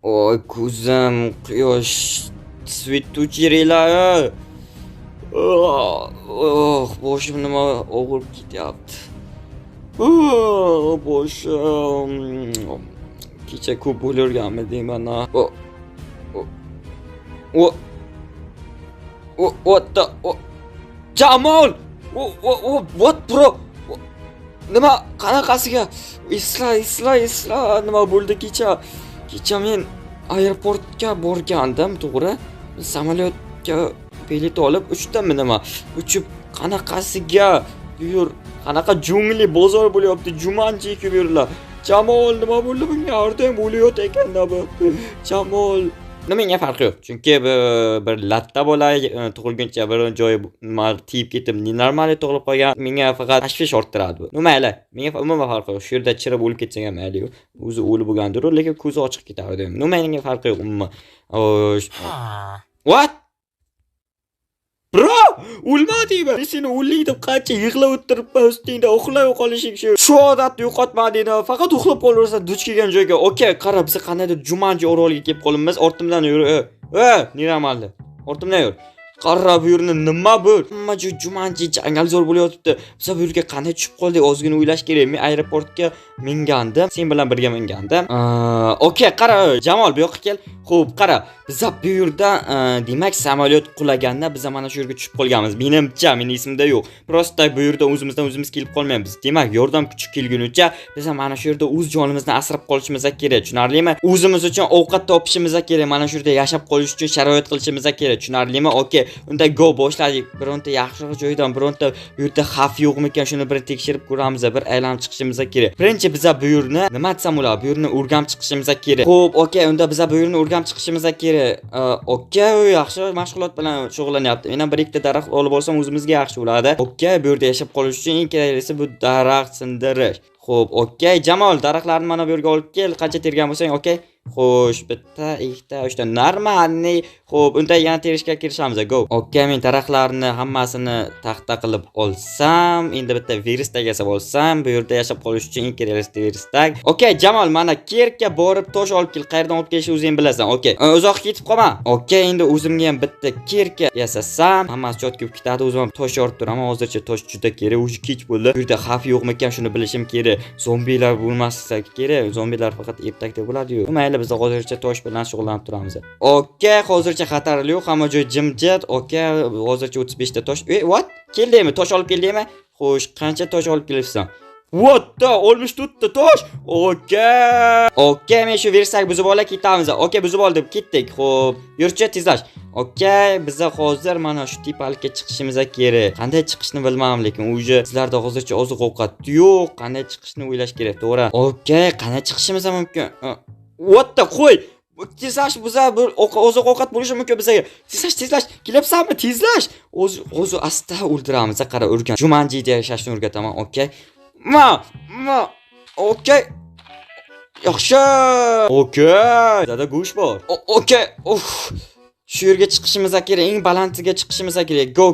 Oy ko'zim, quyosh, svetuvchilar. Boshim nima og'rib ketyapti. Boshim. Kecha ko'p o'lirganmidim mana. What the? Jamol! What bro? Nima qanaqasiga? Isla, nima bo'ldi kecha? Kecha men aeroportga borgandim, to'g'ri? Samolyotga bilet olib uchdimmi nima? Uchib qanaqasiga? Yur, qanaqa jungli bozor bo'lyapti, Jumanji ko'rlar. Jamol, nima bo'ldi bunga? Yordam bo'layotgan ekanda bu. Jamol, nimaga farqi yo'q? Chunki bir latta bola tug'ilguncha bir joyi tiyib ketib, normal tug'ilib qolgan, menga faqat tashvish orttiradi bu. Mayli, menga umuman farqi yo'q. Shu yerda chirib o'lib ketsa ham mayli. O'zi o'lib bo'lgandir, lekin ko'zi ochiq ketadi. Nimaga farqi yo'q umuman. What? Bro, o'lmadingmi? Seni o'llik deb qancha yig'lab o'tiribman ustingda, uxlay qolishing shu odatni yo'qotmading. Faqat uxlab qolaversan duch kelgan joyga. Okay, qara, biz qanaydir Jumanji oroliga kelib qolamiz. Ortimdan yur. Niramaldi. Ortimdan yur. Qara, bu yerni nima bu? Hamma joy Jumanji jangalzor bo'layotibdi. Biz bu yerga qanday tushib qoldik? Ozgina o'ylash kerak. Men aeroportga mingandim. Sen bilan birga mingandim. Okay, qara, Jamol, bu yoqqa kel. Xo'p, qara. Biz bu yerda demak samolyot qulaganda biz mana shu yerga tushib qolganmiz. Menimcha, mening esimda yo'q. Prosta bu yerda o'zimizdan kelib qolmaymiz. Demak, yordam kuchi kelgunicha biz mana shu yerda o'z jonimizni asrab qolishimiz kerak. Tushunarlimi? O'zimiz uchun ovqat topishimiz kerak. Mana shu yerda yashab qolish uchun sharoit qilishimiz kerak. Tushunarlimi? Okay, unda go boshladik. Bironta yaxshiroq joydan, bironta bu yerda xavf yo'qmi-kan, shuni bir tekshirib ko'ramiz, bir aylanib chiqishimiz kerak. Birinchi biz bu yerni nima desam bo'ladi? Bu yerni o'rganib chiqishimiz kerak. Xo'p, okay, unda biz bu yerni o'rganib chiqishimiz kerak. Okay, yaxshi mashg'ulot bilan shug'ullanyapti. Men ham bir ikkita daraxt olib olsam o'zimizga yaxshi bo'ladi. Okay, bu yerda yashab qolish uchun eng keraklisi bu daraxt sindirish. Xo'p, okay, Jamol, daraxtlarni mana bu yerga olib kel. Qancha tergan bo'lsang, okay? Xo'sh, bitta, ikkita, uchta, normalniy. Xo'p, unda yana terishga kirishamiz. Go. Okay, men daraxtlarni hammasini taxta qilib olsam, endi bitta veristak yasab olsam, bu yerda yashab qolish uchun eng keraklisi veristak. Okay, Jamol, mana kerka borib tosh olib kel. Qayerdan olib kelishni o'zing bilasan. Okay. Uzoq ketib qolma. Okay, endi o'zimga ham bitta kerka yasasam, hammasi jot kelib ketadi. O'zim ham tosh yorib turaman. Hozircha tosh juda kerak. O'zi kech bo'ldi. Bu yerda xavf yo'qmi-kan, shuni bilishim kerak. Zombilar bo'lmasa kerak. Zombilar faqat ertakda bo'ladi-yu. Mayli, biz hozircha tosh bilan shug'ullanib turamiz. Okay, hozircha xatarli yo'q, hamma joy jimjit. Okay, hozircha 35 ta tosh. What? Keldingmi? Tosh olib keldingmi? Xo'sh, qancha tosh olib kelibsan? What the? 64 ta tosh. Okay, men shu versak buzib ola ketamiz. Okay, buzib oldim, ketdik. Xo'p, yurchi tezlash. Okay, biz hozir mana shu tepalikka chiqishimiz kerak. Qanday chiqishni bilmadim, lekin o'zi sizlarda hozircha oziq-ovqat yo'q. Qanday chiqishni o'ylash kerak, to'g'ri? Okay, qanday chiqishimiz mumkin? What the qo'y? Tezlash biza bir oziq-ovqat bo'lishi mumkin bizga. Tezlash, kelyapsanmi? Tezlash. O'zi asta o'ldiramiz, qara, o'rgan. Jumanjida yashashni o'rgataman, okay? Okay. Yaxshi. Okay. Dada go'sh bor. Okay. Shu yerga chiqishimiz kerak, eng balandiga chiqishimiz kerak. Go.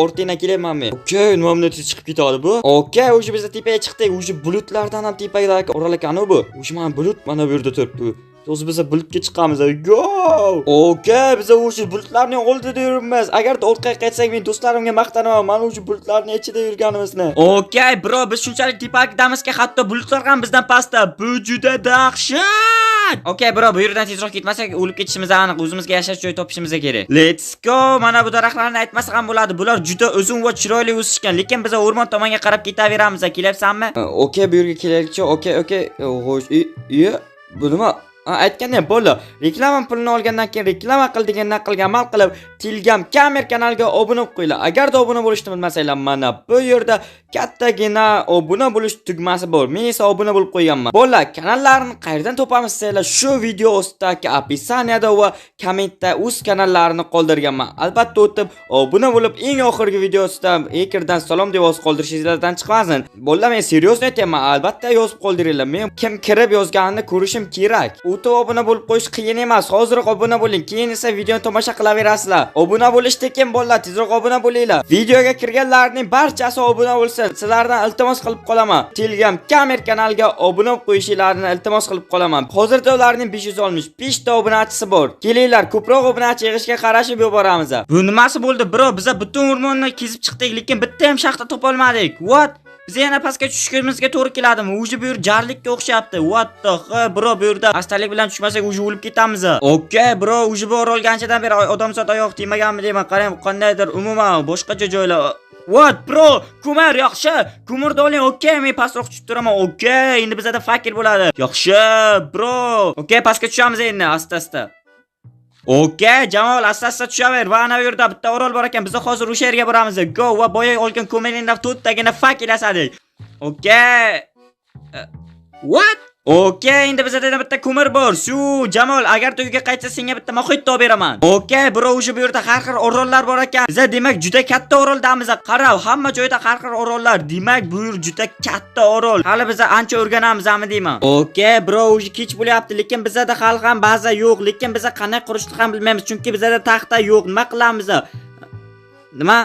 O'rtaga kelyapman men. Okay, nimamni chiqib ketadi bu? Okay, o'sha biz tepaga chiqdik. O'sha bulutlardan ham tepaga oralikani bu. O'sha mana bulut mana bu yerda turibdi. O'zi biz bulutga chiqamiz. Go! Okay, biz o'sha bulutlarning oldida yuribmiz. Agar ortga qaytsak, men do'stlarimga maqtanaman. Mana o'sha bulutlarning ichida yurganimizni. Okay, bro, biz shunchalik tepakdamizki, hatto bulutlar ham bizdan pastda. Bu juda dahshat. Okay, bro, bu yerdan tezroq ketmasak, o'lib ketishimiz aniq. O'zimizga yashash joy topishimiz kerak. Let's go. Mana bu daraxtlarni aytmasa ham bo'ladi. Bular juda uzun va chiroyli o'sishgan, lekin biz o'rmon tomonga qarab ketaveramiz. Kelyapsanmi? Okay, bu yerga kelaylikchi. Okay. Xo'sh, bu nima? Aytgandek bo'ldi. Reklama pulini olgandan keyin reklama qildigandan qilgan amal qilib, Tilgam Kamer kanaliga obuna bo'lib qo'yinglar. Agarda obuna bo'lishni bilmasanglar, mana bu yerda kattagina obuna bo'lish tugmasi bor. Men esa obuna bo'lib qo'yganman. Bo'llar, kanallarni qayerdan topamiz desanglar, shu video ostidagi opisaniyada va kommentda o'z kanallarini qoldirganman. Albatta o'tib obuna bo'lib, eng oxirgi videosida ekrdan salom deb yoz qoldirishingizdan chiqmasin. Bo'llar, men seriozno aytaman, albatta yozib qoldiringlar. Men kim kirib yozganini ko'rishim kerak. YouTube obuna bo'lib qo'yish qiyin emas. Hozirroq obuna bo'ling, keyin esa videoni tomosha qilaverasizlar. Obuna bo'lish tekin bolalar, tezroq obuna bo'linglar. Videoga kirganlarning barchasi obuna bo'lsin. Sizlardan iltimos qilib qolaman. Telegram Kamer kanaliga obuna bo'lib qo'yishingizni iltimos qilib qolaman. Hozirda ularning 565 ta obunachisi bor. Kelinglar, ko'proq obunachi yig'ishga qarashib yuboramiz. Bu nimasi bo'ldi, bro? Biz butun o'rmonni kezib chiqdik, lekin bitta ham shaxta topa olmadik. What? Biz yana pastga tushishimizga to'g'ri keladimi? Uje bu yer jarlikka o'xshayapti. What the hell, bro? Bu yerda xastalik bilan tushmasak uje o'lib ketamiz. Okay, bro, uje bu orolganchadan beri odamzod oyoq tiymaganmi deyman. Qarang, qandaydir umuman boshqacha joylar. What, bro? Ko'mir yaxshi. Ko'mirni oling. Okay, men pastroq tushib turaman. Okay, endi bizda fakir bo'ladi. Yaxshi, bro. Okay, pastga tushamiz endi asta-asta. Okay, Jamol, asta-asta tushaver. Va ana yerda bitta orol bor ekan. Biz hozir o'sha yerga boramiz. Go va boya olgan ko'miringdan to'ttagina fakir yasadik. Okay. What? Okay, endi bizda bitta ko'mir bor. Shu, Jamol, agar to'yga qaytsa senga bitta mohit topib beraman. Okay, bro, o'sha bu yerda har xil orollar bor ekan. Biz demak juda katta oroldamiz. Qarab, hamma joyda har xil orollar. Demak, bu yer juda katta orol. Hali biz ancha o'rganamizmi deyman. Okay, bro, o'sha kech bo'lyapti, lekin bizda hali ham baza yo'q, lekin biz qanday qurishni ham bilmaymiz, chunki bizda taxta yo'q. Nima qilamiz? Nima?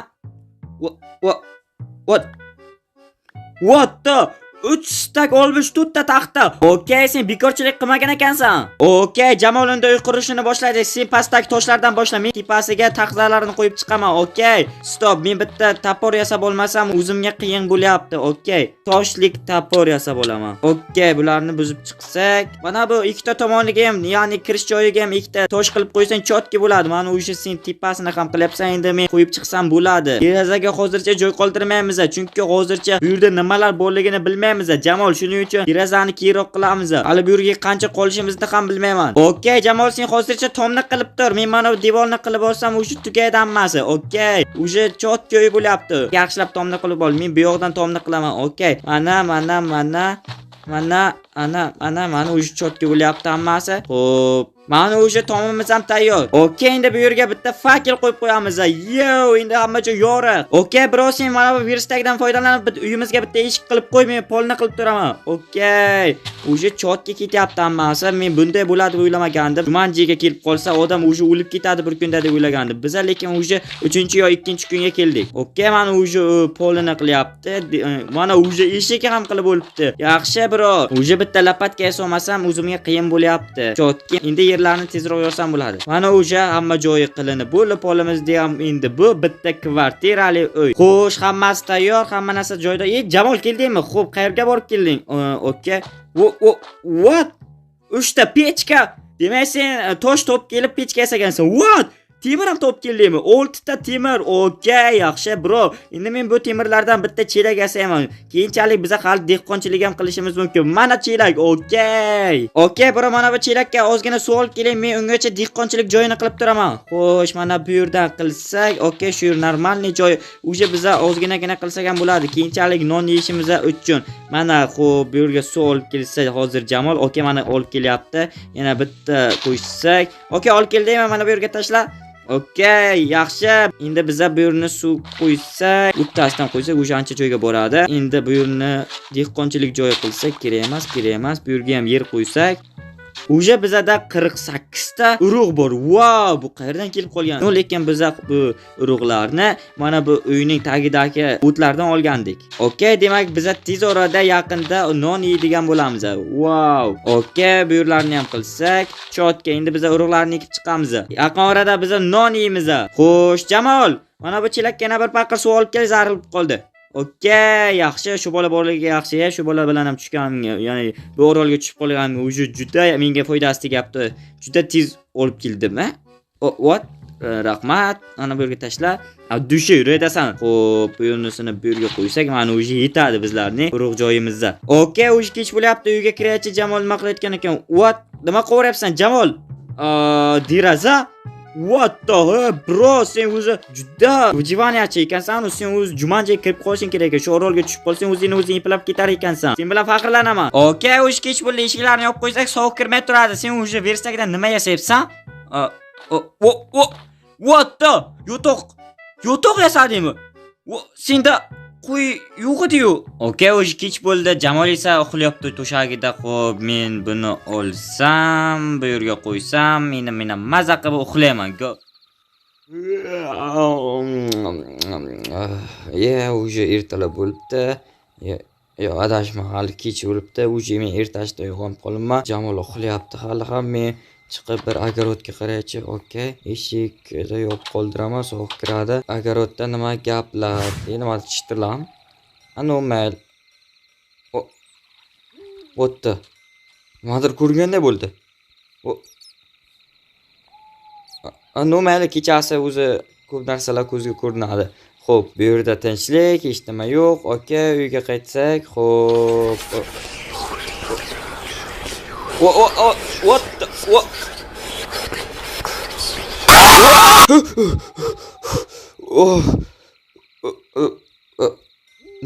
What the? 3 stak olmuş tutta taxta. Okay, sen bekorchilik qilmagan ekansan. Okay, Jamol unda uy qurishini boshlaydi. Sen pastdagi toshlardan boshla. Men tepasiga taxtalarni qo'yib chiqaman. Okay. Stop. Men bitta tapor yasab olmasam o'zimga qiyin bo'lyapti. Okay. Toshlik tapor yasab olaman. Okay, bularni buzib chiqsak, mana bu ikkita tomoniga ham, ya'ni kirish joyiga ham ikkita tosh qilib qo'ysang chotki bo'ladi. Mana o'sha sen tepasini ham qilyapsan, endi men qo'yib chiqsam bo'ladi. Derazaga hozircha joy qoldirmaymiz, chunki hozircha bu yerda nimalar borligini bilmaymiz. Jamol, shuning uchun derazani keyinroq qilamiz. Hali bu yerga qancha qolishimizni ham bilmayman. Okay, Jamol, sen hozircha tomni qilib tur. Men mana bu devorni qilib olsam, o'sha tugaydi hammasi. Okay, o'sha chotki uy bo'lyapti. Yaxshilab tomni qilib ol. Men bu yoqdan tomni qilaman. Okay, mana o'sha chotki bo'lyapti hammasi. Xo'p, mana o'sha tomimiz ham tayyor. Okay, endi bu yerga bitta fakir qo'yib qo'yamiz. Yo, endi hamma joy yoriq. Okay, bro, sen mana bu virusdan foydalanib uyimizga bitta eshik qilib qo'y, men polni qilib turaman. Okay. O'sha chotga ketyapti hammasi. Men bunday bo'ladi deb o'ylamagandim. Jumanjiga kelib qolsa, odam o'sha o'lib ketadi bir kunda deb o'ylagandim. Biz lekin o'sha 3-chi yo 2-kunga keldik. Okay, mana o'sha polni qilyapti. Mana o'sha eshik ham qilib bo'libdi. Yaxshi, bro. O'sha bitta lapatga solmasam o'zimga qiyin bo'lyapti. Chotga endi yerlarni tezroq yorsam bo'ladi. Mana o'sha hamma joyi qilinib bo'lib, polimizda ham endi bu bitta kvartirali uy. Xo'sh, hammasi tayyor, hamma narsa joyida. Jamol, keldingmi? Xo'p, qayerga borib kelding? Okay. What? 3 ta pechka. Demak, sen tosh top kelib pechka yasagansan. What? Temir ham topib keldingmi? 6 ta temir. Okay, yaxshi, bro. Endi men bu temirlardan bitta chelak yasayman. Keyinchalik biz hali dehqonchilik ham qilishimiz mumkin. Mana chelak. Okay. Okay, bro, mana bu chelakka ozgina suv olib keling. Men ungacha dehqonchilik joyini qilib turaman. Xo'sh, mana bu yerdan qilsak, okay, shu yer normalniy joy. O'sha biz ozginagina qilsak ham bo'ladi. Keyinchalik non yeyishimiz uchun. Mana, xo'p, bu yerga suv olib kelsa hozir Jamol. Okay, mana olib kelyapti. Yana bitta qo'ysak. Okay, olib keldingmi? Mana bu yerga tashla. Okay, yaxshi. Endi biz bu yerni suv qo'ysak, o'ttasidan qo'ysak, o'sha ancha joyga boradi. Endi bu yerni dehqonchilik joyi qilsak, kerak emas. Bu yerga ham yer qo'ysak, o'sha bizda 48 ta urug' bor. Wow, bu qayerdan kelib qolgan? Lekin biz bu urug'larni mana bu uyning tagidagi o'tlardan olgandik. Okay, demak biz tez orada yaqinda non yeydigan bo'lamiz. Wow. Okay, bu yerlarni ham qilsak, chotga endi biz urug'larni ekib chiqamiz. Yaqin orada biz non yeymiz. Xo'sh, Jamol, mana bu chelakka yana bir paqir suv olib kel, zarilib qoldi. Okay, yaxshi, shu bola borligi yaxshi, shu bola bilan ham tushgan, ya'ni bu orolga tushib qolgan, o'zi juda menga foydasi tegyapti. Juda tez olib keldim, ha? What? Rahmat. Ana bu yerga tashla. Dushi yuradasan. Xo'p, bu yernisini bu yerga qo'ysak, mana o'zi yetadi bizlarning urug' joyimizda. Okay, o'zi kech bo'lyapti, uyga kiraychi. Jamol nima qilayotgan ekan? What? Nima qilyapsan, Jamol? Deraza? What the hell, bro, sen o'zi juda vijivaniyachi ekansan, sen o'zi Jumanjiga kirib qolishing kerak. Shu orolga tushib qolsang, o'zingni eplab ketar ekansan. Sen bilan faxrlanaman. Okay, o'zi kech bo'ldi, eshiklarni yopib qo'ysak, sovuq kirmay turadi. Sen o'zi versakdan nima yasayapsan? What the? Yotoq yasadingmi? Senda qo'y yo'q edi-yu. Okay, o'zi kech bo'ldi. Jamol esa uxlayapti to'shagida. Xo'p, men buni olsam, bu yerga qo'ysam, meni maza qilib uxlayman. Уже ertalab bo'libdi. Yo, adashma, hali kech bo'libdi. Уже men ertashda uyg'onib qolaman. Jamol uxlayapti hali ham. Men chiqib bir огородga qaraychi. Okay, eshikni yopib qoldiraman, sovuq kiradi. Огородda nima gaplar? Nima chitirlam? Normal. O'tdi. Nimadir ko'rganda bo'ldi. Normal, kechasi o'zi ko'p narsalar ko'zga ko'rinadi. Xo'p, bu yerda tinchlik, hech nima yo'q. Okay, uyga qaytsak. Xo'p. What the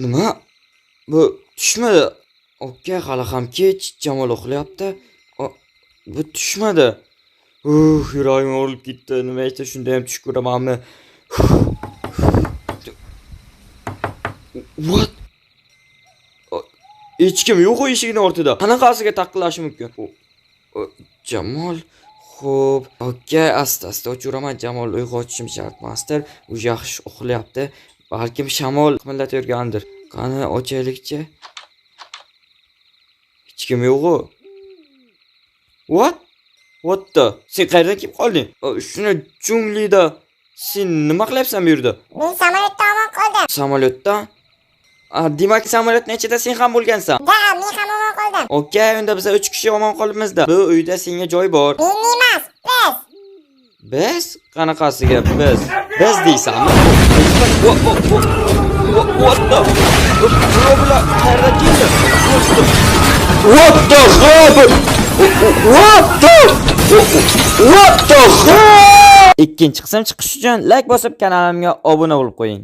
nima? Bu tushmadi. Okay, hali ham kech, Jamol uxlayapti. Bu tushmadi. Yuragim o'rilib ketdi. Nima esa shunda ham tush ko'ramanmi? What? Hech kim yo'q eshikning ortida. Qanaqasiga taqillashi mumkin? Jamol, xo'p. Okay, asta-asta ochiraman. Jamol uyg'otishim shart emasdir. U yaxshi uxlayapti. Balkim shamol qimillatayotgandir. Qani ochaylikchi. Hech kim yo'q-ku. What the? Sen qayerdan kelib qolding? Shuni junglida sen nima qilyapsan bu yerda? Men samolyotda omon qoldim. Samolyotda? Demak samolyotning ichida sen ham bo'lgansan. Da, men ham omon qoldim. Okay, unda biz 3 kishi omon qolibmiz-da. Bu uyda senga joy bor. Men emas, biz. Biz? Qanaqasiga biz? Biz deysanmi? What the? Robla, qayerdan keldi? What the hell? Ikkinchi qism chiqish uchun like bosib kanalimga obuna bo'lib qo'ying.